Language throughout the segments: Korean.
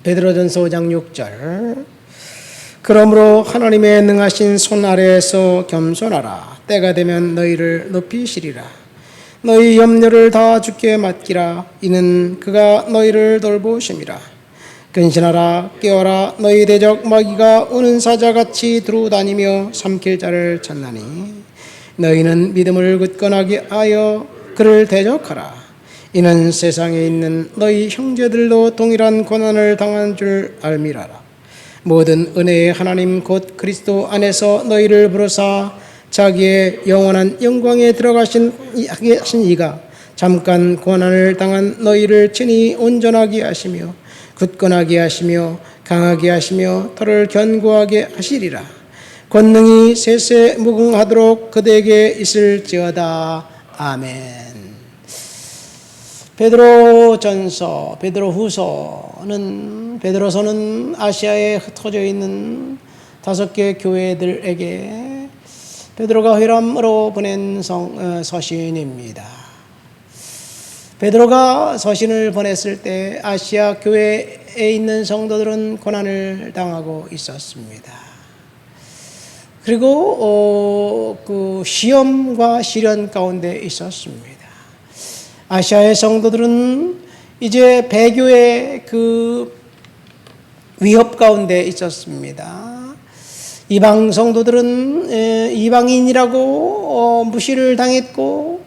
베드로전서 5장 6절. 그러므로 하나님의 능하신 손 아래에서 겸손하라. 때가 되면 너희를 높이시리라. 너희 염려를 다 주께 맡기라. 이는 그가 너희를 돌보심이라. 근신하라. 깨어라. 너희 대적 마귀가 우는 사자같이 두루다니며 삼킬 자를 찾나니 너희는 믿음을 굳건하게 하여 그를 대적하라. 이는 세상에 있는 너희 형제들도 동일한 고난을 당한 줄 알미라라. 모든 은혜의 하나님 곧 그리스도 안에서 너희를 부르사 자기의 영원한 영광에 들어가신 이가 잠깐 고난을 당한 너희를 친히 온전하게 하시며 굳건하게 하시며 강하게 하시며 터를 견고하게 하시리라. 권능이 세세 무궁하도록 그대에게 있을지어다. 아멘. 베드로전서, 베드로서는 아시아에 흩어져 있는 5개 교회들에게 베드로가 회람으로 보낸 서신입니다. 베드로가 서신을 보냈을 때 아시아 교회에 있는 성도들은 고난을 당하고 있었습니다. 그리고 그 시험과 시련 가운데 있었습니다. 아시아의 성도들은 이제 배교의 그 위협 가운데 있었습니다. 이방 성도들은 이방인이라고 무시를 당했고,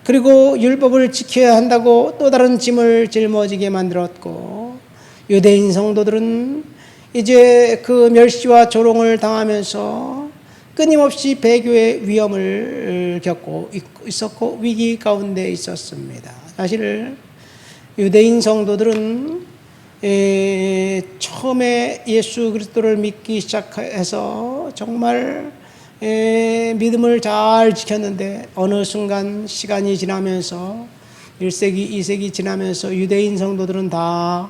그리고 율법을 지켜야 한다고 또 다른 짐을 짊어지게 만들었고, 유대인 성도들은 이제 그 멸시와 조롱을 당하면서 끊임없이 배교의 위험을 겪고 있었고 위기 가운데 있었습니다. 사실 유대인 성도들은 처음에 예수 그리스도를 믿기 시작해서 정말 믿음을 잘 지켰는데 어느 순간 시간이 지나면서 1세기, 2세기 지나면서 유대인 성도들은 다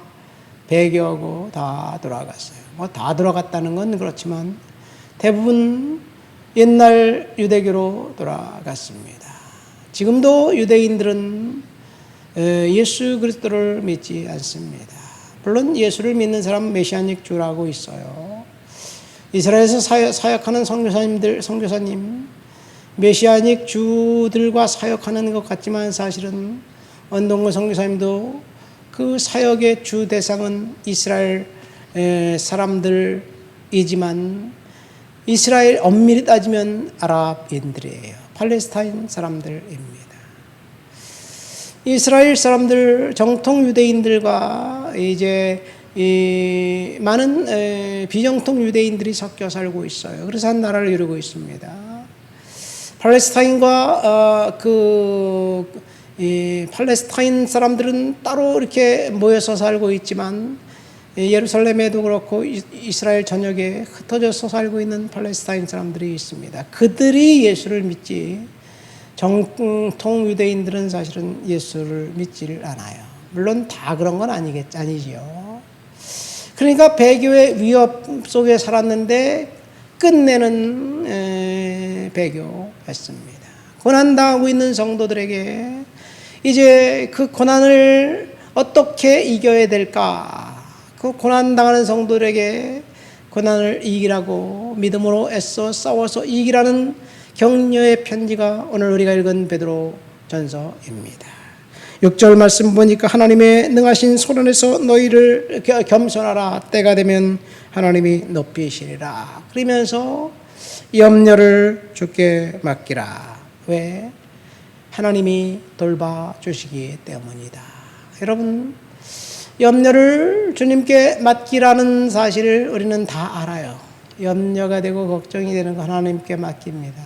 배교하고 다 돌아갔어요. 뭐 다 돌아갔다는 건 그렇지만 대부분 옛날 유대교로 돌아갔습니다. 지금도 유대인들은 예수 그리스도를 믿지 않습니다. 물론 예수를 믿는 사람 메시아닉 주라고 있어요. 이스라엘에서 사역하는 선교사님 메시아닉 주들과 사역하는 것 같지만 사실은 원동근 선교사님도 그 사역의 주 대상은 이스라엘 사람들이지만 이스라엘 엄밀히 따지면 아랍인들이에요. 팔레스타인 사람들입니다. 이스라엘 사람들 정통 유대인들과 이제 많은 비정통 유대인들이 섞여 살고 있어요. 그래서 한 나라를 이루고 있습니다. 팔레스타인과 팔레스타인 사람들은 따로 이렇게 모여서 살고 있지만 예루살렘에도 그렇고 이스라엘 전역에 흩어져서 살고 있는 팔레스타인 사람들이 있습니다. 그들이 예수를 믿지 정통 유대인들은 사실은 예수를 믿지를 않아요. 물론 다 그런 건 아니지요. 그러니까 배교의 위협 속에 살았는데 끝내는 배교했습니다. 고난당하고 있는 성도들에게 이제 그 고난을 어떻게 이겨야 될까? 그 고난당하는 성도들에게 고난을 이기라고 믿음으로 애써 싸워서 이기라는 격려의 편지가 오늘 우리가 읽은 베드로전서입니다. 6절 말씀 보니까 하나님의 능하신 손안에서 너희를 겸손하라. 때가 되면 하나님이 높이시리라. 그러면서 염려를 주께 맡기라. 왜? 하나님이 돌봐주시기 때문이다. 여러분, 염려를 주님께 맡기라는 사실을 우리는 다 알아요. 염려가 되고 걱정이 되는 거 하나님께 맡깁니다.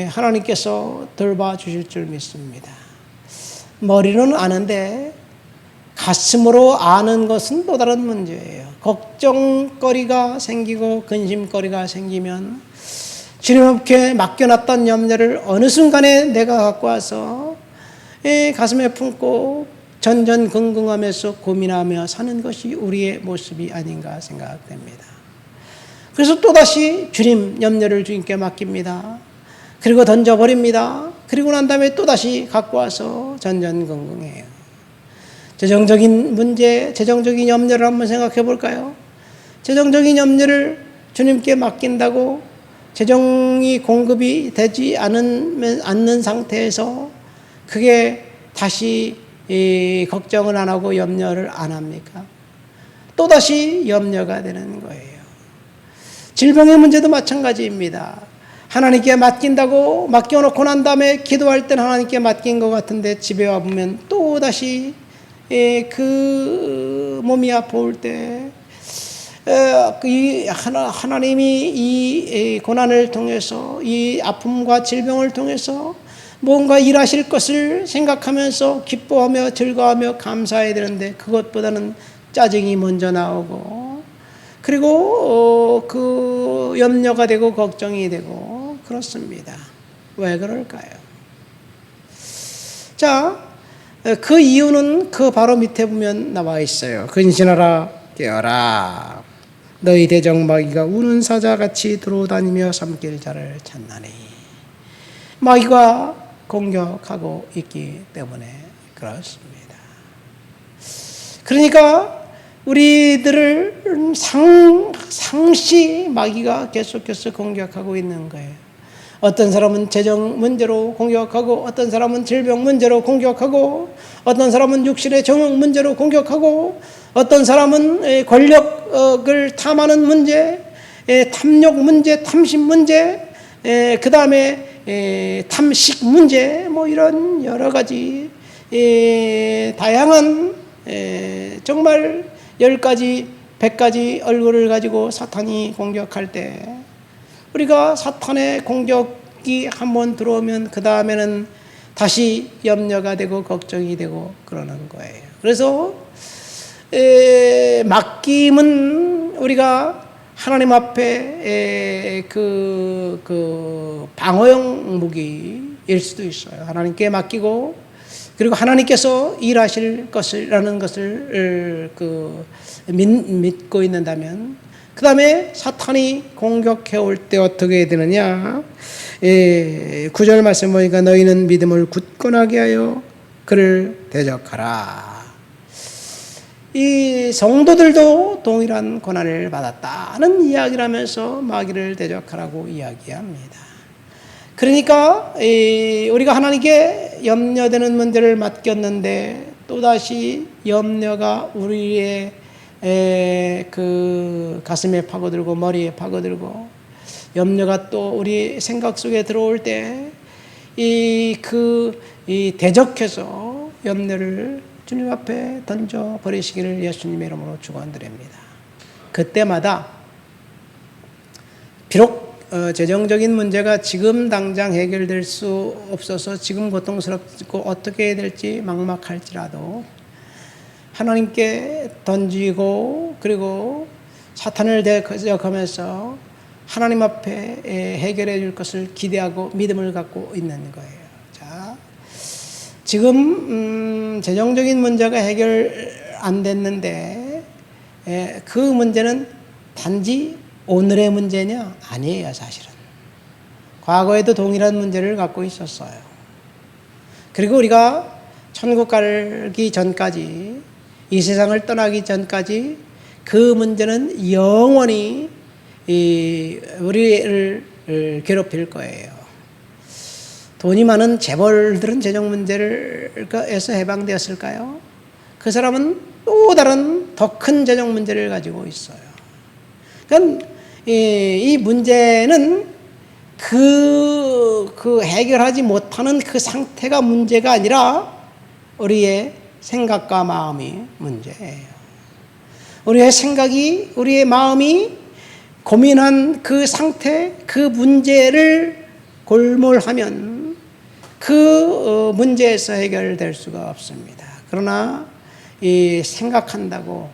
하나님께서 돌봐주실 줄 믿습니다. 머리로는 아는데 가슴으로 아는 것은 또 다른 문제예요. 걱정거리가 생기고 근심거리가 생기면 주님께 맡겨놨던 염려를 어느 순간에 내가 갖고 와서 가슴에 품고 전전긍긍하면서 고민하며 사는 것이 우리의 모습이 아닌가 생각됩니다. 그래서 또다시 주님 염려를 주님께 맡깁니다. 그리고 던져버립니다. 그리고 난 다음에 또다시 갖고 와서 전전긍긍해요. 재정적인 문제, 재정적인 염려를 한번 생각해 볼까요? 재정적인 염려를 주님께 맡긴다고 재정이 공급이 되지 않는 상태에서 그게 다시 걱정을 안 하고 염려를 안 합니까? 또다시 염려가 되는 거예요. 질병의 문제도 마찬가지입니다. 하나님께 맡긴다고 맡겨놓고 난 다음에 기도할 때는 하나님께 맡긴 것 같은데 집에 와보면 또다시 그 몸이 아파올 때 하나님이 이 고난을 통해서 이 아픔과 질병을 통해서 뭔가 일하실 것을 생각하면서 기뻐하며 즐거워하며 감사해야 되는데 그것보다는 짜증이 먼저 나오고 그리고 그 염려가 되고 걱정이 되고 그렇습니다. 왜 그럴까요? 자, 그 이유는 그 바로 밑에 보면 나와 있어요. 근신하라 깨어라 너희 대적마귀가 우는 사자같이 들어다니며 삼킬 자를 찾나니 마귀가 공격하고 있기 때문에 그렇습니다. 그러니까 우리들을 상시 마귀가 계속해서 공격하고 있는 거예요. 어떤 사람은 재정 문제로 공격하고 어떤 사람은 질병 문제로 공격하고 어떤 사람은 육신의 정욕 문제로 공격하고 어떤 사람은 권력을 탐하는 문제, 탐욕 문제, 탐심 문제, 그 다음에 탐식 문제, 뭐 이런 여러 가지 다양한 정말 10가지, 100가지 얼굴을 가지고 사탄이 공격할 때 우리가 사탄의 공격이 한번 들어오면 그 다음에는 다시 염려가 되고 걱정이 되고 그러는 거예요. 그래서 맡김은 우리가 하나님 앞에 그 방어용 무기일 수도 있어요. 하나님께 맡기고 그리고 하나님께서 일하실 것이라는 것을 믿고 있는다면 그 다음에 사탄이 공격해 올 때 어떻게 해야 되느냐 9절 말씀 보니까 너희는 믿음을 굳건하게 하여 그를 대적하라. 이 성도들도 동일한 고난을 받았다는 이야기를 하면서 마귀를 대적하라고 이야기합니다. 그러니까 우리가 하나님께 염려되는 문제를 맡겼는데 또다시 염려가 우리의 그 가슴에 파고들고 머리에 파고들고 염려가 또 우리 생각 속에 들어올 때 이 대적해서 염려를 주님 앞에 던져 버리시기를 예수님의 이름으로 축원드립니다. 그때마다 비록 재정적인 문제가 지금 당장 해결될 수 없어서 지금 고통스럽고 어떻게 해야 될지 막막할지라도 하나님께 던지고 그리고 사탄을 대적하면서 하나님 앞에 해결해 줄 것을 기대하고 믿음을 갖고 있는 거예요. 자, 지금 재정적인 문제가 해결 안 됐는데 그 문제는 단지 오늘의 문제냐? 아니에요, 사실은. 과거에도 동일한 문제를 갖고 있었어요. 그리고 우리가 천국 가기 전까지 이 세상을 떠나기 전까지 그 문제는 영원히 우리를 괴롭힐 거예요. 돈이 많은 재벌들은 재정 문제에서 해방되었을까요? 그 사람은 또 다른 더 큰 재정 문제를 가지고 있어요. 그러니까 이 문제는 그 해결하지 못하는 그 상태가 문제가 아니라 우리의 생각과 마음이 문제예요. 우리의 생각이, 우리의 마음이 고민한 그 상태, 그 문제를 골몰하면 그 문제에서 해결될 수가 없습니다. 그러나 이 생각한다고,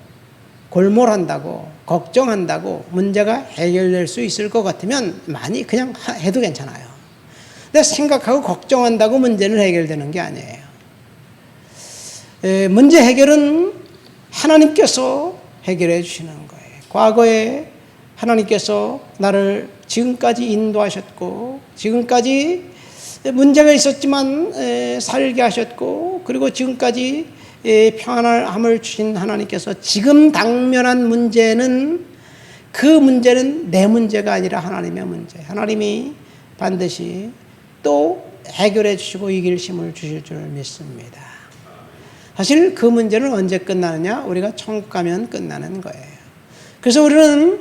골몰한다고, 걱정한다고 문제가 해결될 수 있을 것 같으면 많이 그냥 해도 괜찮아요. 근데 생각하고 걱정한다고 문제는 해결되는 게 아니에요. 문제 해결은 하나님께서 해결해 주시는 거예요. 과거에 하나님께서 나를 지금까지 인도하셨고 지금까지 문제가 있었지만 살게 하셨고 그리고 지금까지 평안함을 주신 하나님께서 지금 당면한 문제는 그 문제는 내 문제가 아니라 하나님의 문제. 하나님이 반드시 또 해결해 주시고 이길 힘을 주실 줄 믿습니다. 사실 그 문제는 언제 끝나느냐? 우리가 천국 가면 끝나는 거예요. 그래서 우리는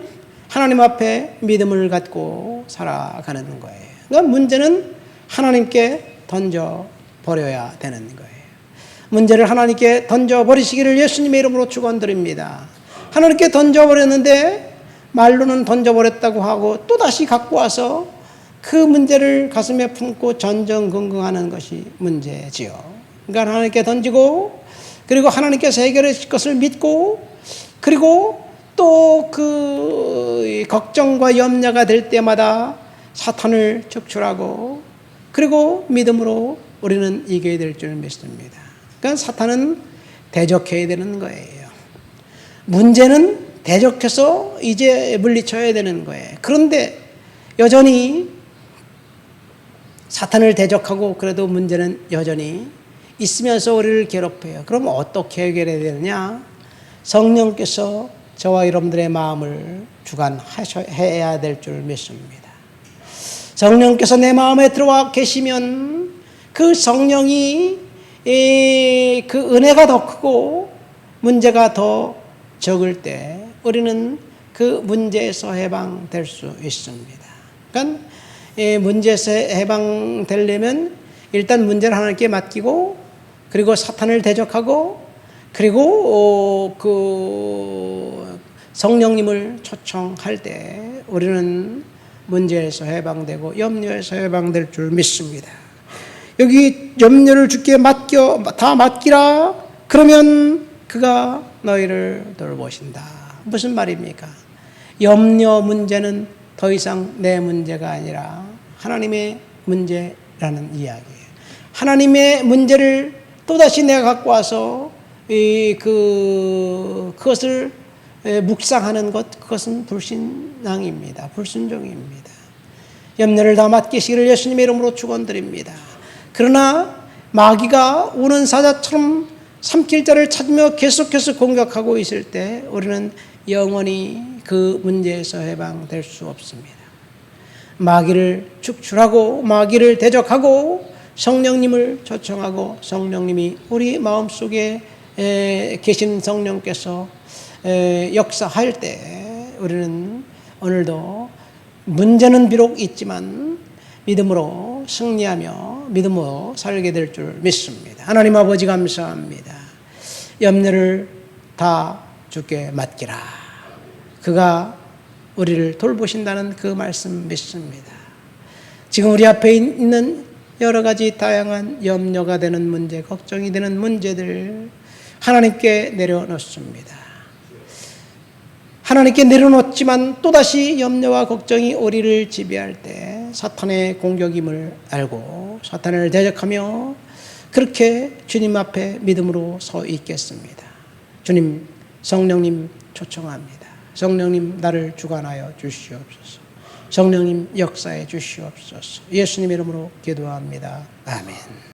하나님 앞에 믿음을 갖고 살아가는 거예요. 그러니까 문제는 하나님께 던져버려야 되는 거예요. 문제를 하나님께 던져버리시기를 예수님의 이름으로 축원드립니다. 하나님께 던져버렸는데 말로는 던져버렸다고 하고 또다시 갖고 와서 그 문제를 가슴에 품고 전전긍긍하는 것이 문제지요. 그러니까 하나님께 던지고 그리고 하나님께서 해결해 주실 것을 믿고 그리고 또 그 걱정과 염려가 될 때마다 사탄을 축출하고 그리고 믿음으로 우리는 이겨야 될 줄 믿습니다. 그러니까 사탄은 대적해야 되는 거예요. 문제는 대적해서 이제 물리쳐야 되는 거예요. 그런데 여전히 사탄을 대적하고 그래도 문제는 여전히 있으면서 우리를 괴롭혀요. 그럼 어떻게 해결해야 되느냐? 성령께서 저와 여러분들의 마음을 주관해야 될 줄 믿습니다. 성령께서 내 마음에 들어와 계시면 그 성령이 그 은혜가 더 크고 문제가 더 적을 때 우리는 그 문제에서 해방될 수 있습니다. 그러니까 문제에서 해방되려면 일단 문제를 하나님께 맡기고 그리고 사탄을 대적하고 그리고 그 성령님을 초청할 때 우리는 문제에서 해방되고 염려에서 해방될 줄 믿습니다. 여기 염려를 주께 다 맡기라. 그러면 그가 너희를 돌보신다. 무슨 말입니까? 염려 문제는 더 이상 내 문제가 아니라 하나님의 문제라는 이야기예요. 하나님의 문제를 또다시 내가 갖고 와서 그것을 묵상하는 것, 그것은 불신앙입니다. 불순종입니다. 염려를 다 맡기시기를 예수님의 이름으로 축원드립니다. 그러나 마귀가 우는 사자처럼 삼킬 자를 찾으며 계속해서 공격하고 있을 때 우리는 영원히 그 문제에서 해방될 수 없습니다. 마귀를 축출하고 마귀를 대적하고 성령님을 초청하고 성령님이 우리 마음속에 계신 성령께서 역사할 때 우리는 오늘도 문제는 비록 있지만 믿음으로 승리하며 믿음으로 살게 될 줄 믿습니다. 하나님 아버지 감사합니다. 염려를 다 주께 맡기라. 그가 우리를 돌보신다는 그 말씀 믿습니다. 지금 우리 앞에 있는 여러 가지 다양한 염려가 되는 문제, 걱정이 되는 문제들 하나님께 내려놓습니다. 하나님께 내려놓지만 또다시 염려와 걱정이 우리를 지배할 때 사탄의 공격임을 알고 사탄을 대적하며 그렇게 주님 앞에 믿음으로 서 있겠습니다. 주님, 성령님 초청합니다. 성령님 나를 주관하여 주시옵소서. 성령님 역사해 주시옵소서. 예수님 이름으로 기도합니다. 아멘.